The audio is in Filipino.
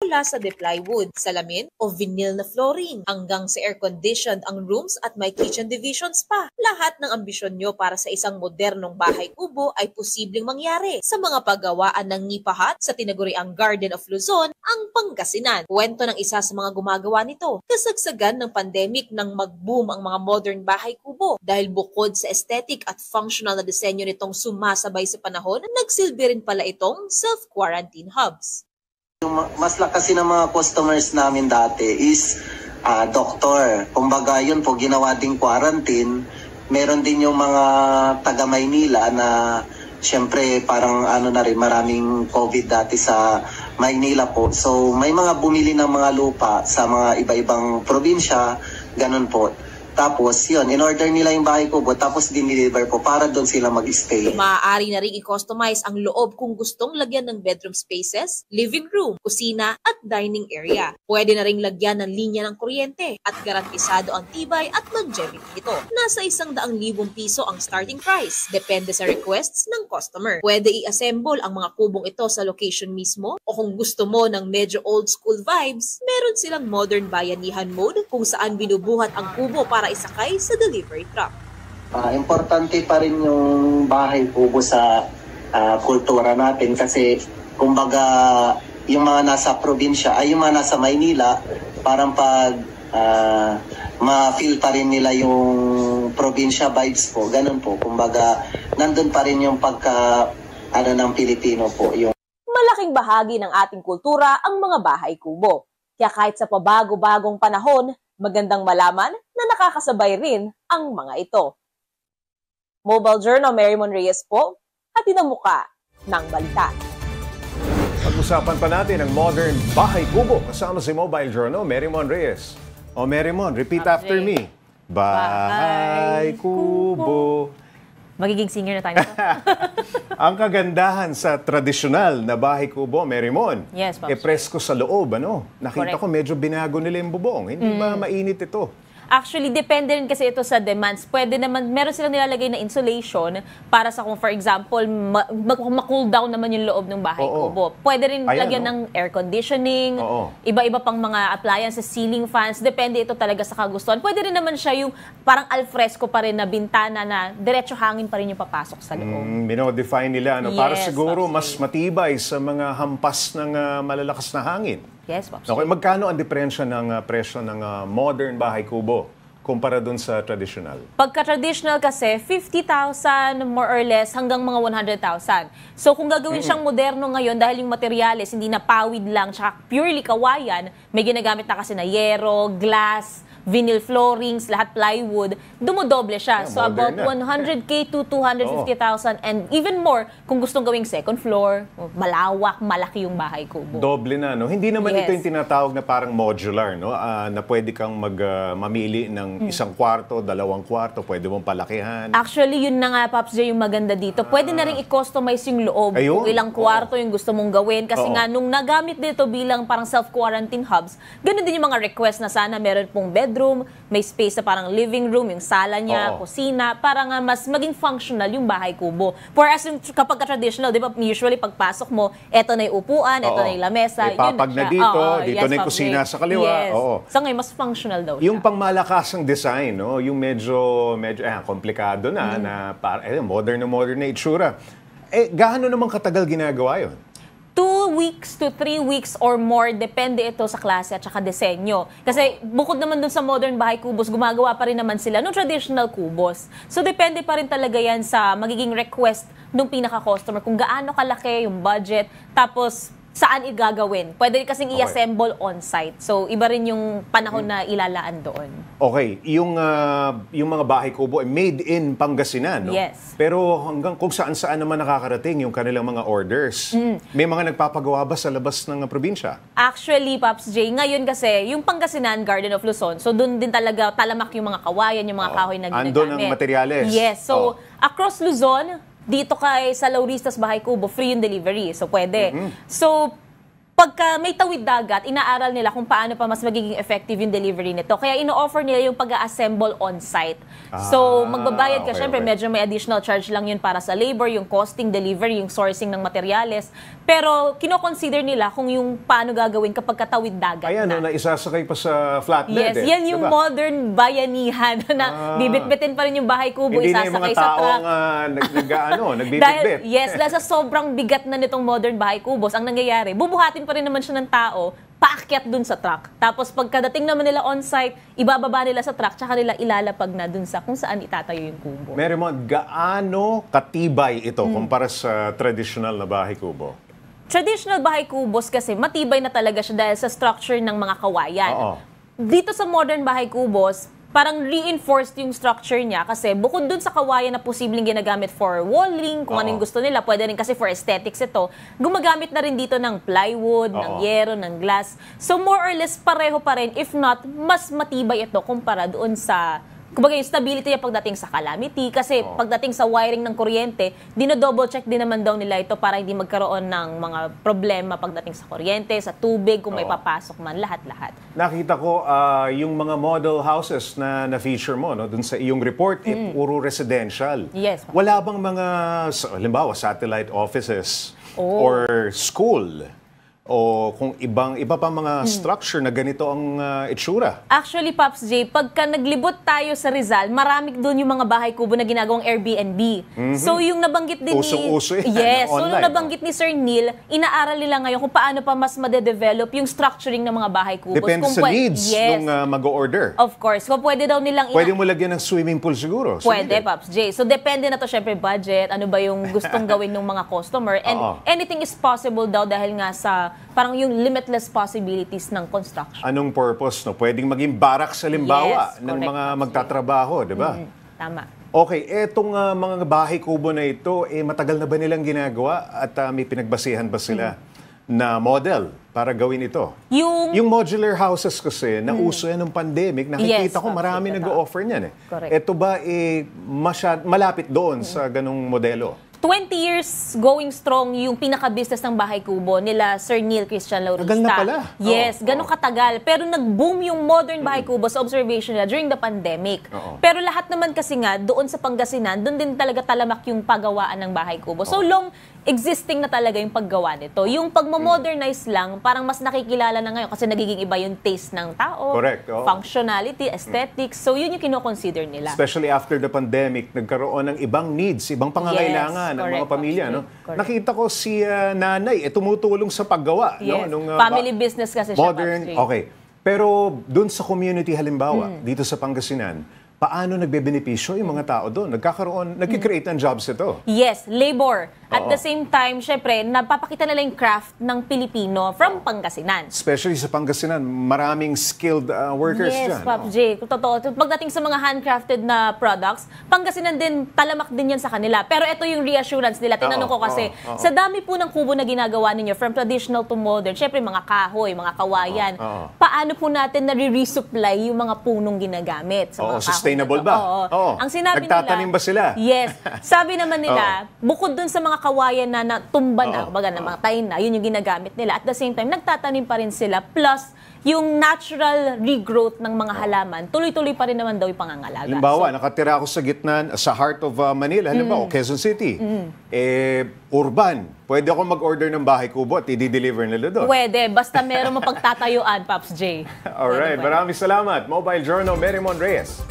mula sa plywood, salamin o vinyl na flooring, hanggang sa air-conditioned ang rooms at may kitchen divisions pa. Lahat ng ambisyon nyo para sa isang modernong bahay kubo ay posibleng mangyari sa mga paggawaan ng Nipa Hut sa tinaguriang Garden of Luzon, ang Pangasinan. Kwento ng isa sa mga gumagawa nito, kasagsagan ng pandemic nang mag-boom ang mga modern bahay kubo dahil bukod sa aesthetic at functional na disenyo nitong sumasabay sa panahon, nagsilbi rin pala itong self-quarantine hubs. Yung mas lakas ng mga customers namin dati is doktor. Kumbaga yun po, ginawa ding quarantine. Meron din yung mga taga Maynila na syempre parang na rin, maraming COVID dati sa Maynila po. So may mga bumili ng mga lupa sa mga iba-ibang probinsya, ganun po. Tapos yun, in-order nila yung bahay kubo, tapos dinideliver po para doon sila mag-stay. Maaari na rin i-customize ang loob kung gustong lagyan ng bedroom spaces, living room, kusina at dining area. Pwede na rin lagyan ng linya ng kuryente at garantisado ang tibay at longevity nito. Nasa 100,000 piso ang starting price. Depende sa requests ng customer. Pwede i-assemble ang mga kubong ito sa location mismo o kung gusto mo ng medyo old school vibes, meron silang modern bayanihan mode kung saan binubuhat ang kubo para isakay sa delivery truck. Importante pa rin yung bahay kubo sa kultura natin kasi kumbaga yung mga nasa probinsya ay yung mga nasa Maynila parang pag ma-feel pa rin nila yung probinsya vibes po, ganun po. Kumbaga nandun pa rin yung pagka ng Pilipino po. Yung malaking bahagi ng ating kultura ang mga bahay kubo. Kaya kahit sa pabago-bagong panahon, magandang malaman na nakakasabay rin ang mga ito. Mobile Journal, Marymon Reyes po, hatid ang muka ng balita. Pag-usapan pa natin ang modern bahay kubo kasama si Mobile Journal, Marymon Reyes. O Marymon, repeat after me. Bahay kubo. Magiging singer na tayo. Ang kagandahan sa tradisyonal na bahay kubo, Marymon, yes, presko sa loob, Nakita ko medyo binago nila yung bubong. Hindi ba mainit ito? Actually, depende rin kasi ito sa demands. Pwede naman, meron silang nilalagay na insulation para sa kung for example, ma-cool down naman yung loob ng bahay kubo. Pwede rin lagyan ng air conditioning, iba-iba pang mga appliances, ceiling fans. Depende ito talaga sa kagustuhan. Pwede rin naman siya yung parang alfresco pa rin na bintana na diretso hangin pa rin yung papasok sa loob. Minodify nila, para siguro mas matibay sa mga hampas ng malalakas na hangin. Yes, Pops. Okay, magkano ang diferensya ng presyo ng modern bahay kubo kumpara dun sa traditional? Pagka-traditional kasi, 50,000 more or less hanggang mga 100,000. So kung gagawin siyang moderno ngayon dahil yung materials hindi na pawid lang, tsaka purely kawayan, may ginagamit na kasi na yero, glass, vinyl floorings, lahat plywood, dumodoble siya. So about 100K to 250,000 and even more kung gustong gawing second floor, malawak, malaki yung bahay kubo. Doble na, Hindi naman ito yung tinatawag na parang modular, na pwede kang mamili ng isang kwarto, dalawang kwarto, pwede mong palakihan. Actually, yun na nga, Pops J, yung maganda dito. Pwede na rin i-customize yung loob. Kung ilang kwarto yung gusto mong gawin. Kasi nga, nung nagamit dito bilang parang self-quarantine hubs, ganun din yung mga request na sana meron pong bedroom, may space na parang living room, yung sala niya, kusina, para nga mas maging functional yung bahay kubo. Whereas kapag traditional, di ba, usually pagpasok mo, eto na yung upuan, eto na yung lamesa, papag na dito, dito na yung kusina sa kaliwa. Yes. So ngayon, mas functional daw siya. Yung pangmalakasang design, yung medyo komplikado na modern na itsura. Gaano naman katagal ginagawa yun? 2 weeks to 3 weeks or more, depende ito sa klase at saka disenyo. Kasi bukod naman dun sa modern bahay kubos, gumagawa pa rin naman sila ng traditional kubos. So depende pa rin talaga yan sa magiging request ng pinaka-customer, kung gaano kalaki yung budget, tapos saan igagawin. Pwede kasing i-assemble on-site. So, iba rin yung panahon na ilalaan doon. Okay. Yung mga bahay kubo ay made in Pangasinan, Yes. Pero hanggang kung saan-saan naman nakakarating yung kanilang mga orders. May mga nagpapagawa ba sa labas ng probinsya? Actually, Pops J, ngayon kasi, yung Pangasinan, Garden of Luzon, so doon din talaga talamak yung mga kawayan, yung mga kahoy na ginagamit. Andun ang materyales. Yes. So, across Luzon, dito kay sa Lauristas Bahay Kubo, free yung delivery. So, pwede. So, pagka may tawid dagat, inaaral nila kung paano pa mas magiging effective yung delivery nito. Kaya ino-offer nila yung pag-assemble on-site. So, magbabayad ka. Okay, Siyempre, okay. medyo may additional charge lang yun para sa labor, yung costing, delivery, yung sourcing ng materyales. Pero, kino-consider nila kung yung paano gagawin kapag katawid dagat Ayan, na. na isasakay pa sa Yes, flatbed. yan yung Diba? modern bayanihan na bibit-bitin pa rin yung bahay kubo, Hindi na yung isasakay mga sa taong truck. nagbibitbit. Dahil, yes, dahil sa sobrang bigat na nitong modern bahay kubos, ang nangyayari, bubuhatin pa rin naman siya ng tao, paakyat dun sa truck. Tapos pagkadating naman nila on-site, ibababa nila sa truck, tsaka nila ilalapag na dun sa kung saan itatayo yung kubo. Marymount, gaano katibay ito kumpara sa traditional na bahay kubo? Traditional bahay kubos kasi matibay na talaga siya dahil sa structure ng mga kawayan. Oo. Dito sa modern bahay kubos, parang reinforced yung structure niya kasi bukod dun sa kawayan na posibleng ginagamit for walling, kung ano yung gusto nila, pwede rin kasi for aesthetics ito, gumagamit na rin dito ng plywood, ng yero, ng glass. So more or less pareho pa rin, if not, mas matibay ito kumpara doon sa kumbaga yung stability niya pagdating sa calamity kasi pagdating sa wiring ng kuryente, dino-double check din naman daw nila ito para hindi magkaroon ng mga problema pagdating sa kuryente, sa tubig, kung may papasok man, lahat-lahat. Nakita ko yung mga model houses na na-feature mo no, dun sa iyong report, puro residential. Yes. Wala bang mga, halimbawa, satellite offices or school? O kung iba pa mga structure na ganito ang itsura? Actually, Pops J, pagka naglibot tayo sa Rizal, marami doon yung mga bahay kubo na ginagawang Airbnb. So yung nabanggit din Usong-uso yan, Yes, so online, yung nabanggit ni Sir Neil, inaaral nila ngayon kung paano pa mas madedevelop yung structuring ng mga bahay kubos. Depende Kung sa needs yes, nung mag-order. of course. Kung pwede daw nilang Pwede mo lagyan ng swimming pool siguro. Pwede, Sige. Pops J. So, depende na to, syempre, budget, ano ba yung gustong gawin ng mga customer. And anything is possible daw dahil nga sa parang yung limitless possibilities ng construction. Anong purpose? No? Pwedeng maging barak sa limbawa Yes, ng correct, mga Pops J. magtatrabaho, di ba? Tama. Okay, etong mga bahay kubo na ito, matagal na ba nilang ginagawa at may pinagbasihan ba sila na model para gawin ito? Yung modular houses kasi, nauso yan ng pandemic, nakikita Yes, ko marami absolutely. nag-o-offer niyan. Correct. Ito ba malapit doon sa ganong modelo? 20 years going strong yung pinaka-business ng bahay kubo nila Sir Neil Christian Laurista. Tagal na pala. Yes, ganun katagal. Pero nag-boom yung modern bahay kubo sa observation nila during the pandemic. Pero lahat naman kasi nga, doon sa Pangasinan, doon din talaga talamak yung paggawaan ng bahay kubo. So long existing na talaga yung paggawa nito. Yung pagmo-modernize lang, parang mas nakikilala na ngayon kasi nagiging iba yung taste ng tao. Correct, oo. Functionality, aesthetics. So yun yung kino-consider nila. Especially after the pandemic, nagkaroon ng ibang needs, ibang pangangailangan ng correct, mga pamilya. No? Correct. Nakita ko si nanay, tumutulong sa paggawa. Yes. No? Nung, Family business kasi siya. modern, Pops J. okay. Pero dun sa community halimbawa, dito sa Pangasinan, paano nagbebenepisyo yung mga tao doon? Nagkikreate ng jobs ito. Yes, labor. At the same time, syempre, napapakita nila yung craft ng Pilipino from Pangasinan. Especially sa Pangasinan, maraming skilled workers Yes, dyan. Pop J. Totoo. Pagdating sa mga handcrafted na products, Pangasinan din, talamak din yan sa kanila. Pero ito yung reassurance nila. Tinanong ko kasi, sa dami po ng kubo na ginagawa ninyo, from traditional to modern, syempre mga kahoy, mga kawayan, paano po natin nare-resupply yung mga punong ginagamit? Sa mga sustainable kahoy na ba? to? Oo. Ang sinabi Nagtatanim nila, ba sila? Yes. Sabi naman nila, bukod dun sa mga kawayan na natumba na, kumbaga na mga tayo na, yun yung ginagamit nila. At the same time, nagtatanim pa rin sila. Plus, yung natural regrowth ng mga halaman, tuloy-tuloy pa rin naman daw yung pangangalaga. Halimbawa, nakatira ako sa gitna, sa heart of Manila, halimbawa, Quezon City. Urban. Pwede ako mag-order ng bahay kubo at i-deliver nila doon. Pwede, basta meron mo pagtatayuan, Pops J. Alright, Pwede. maraming salamat. Mobile Journal, Marymount Reyes.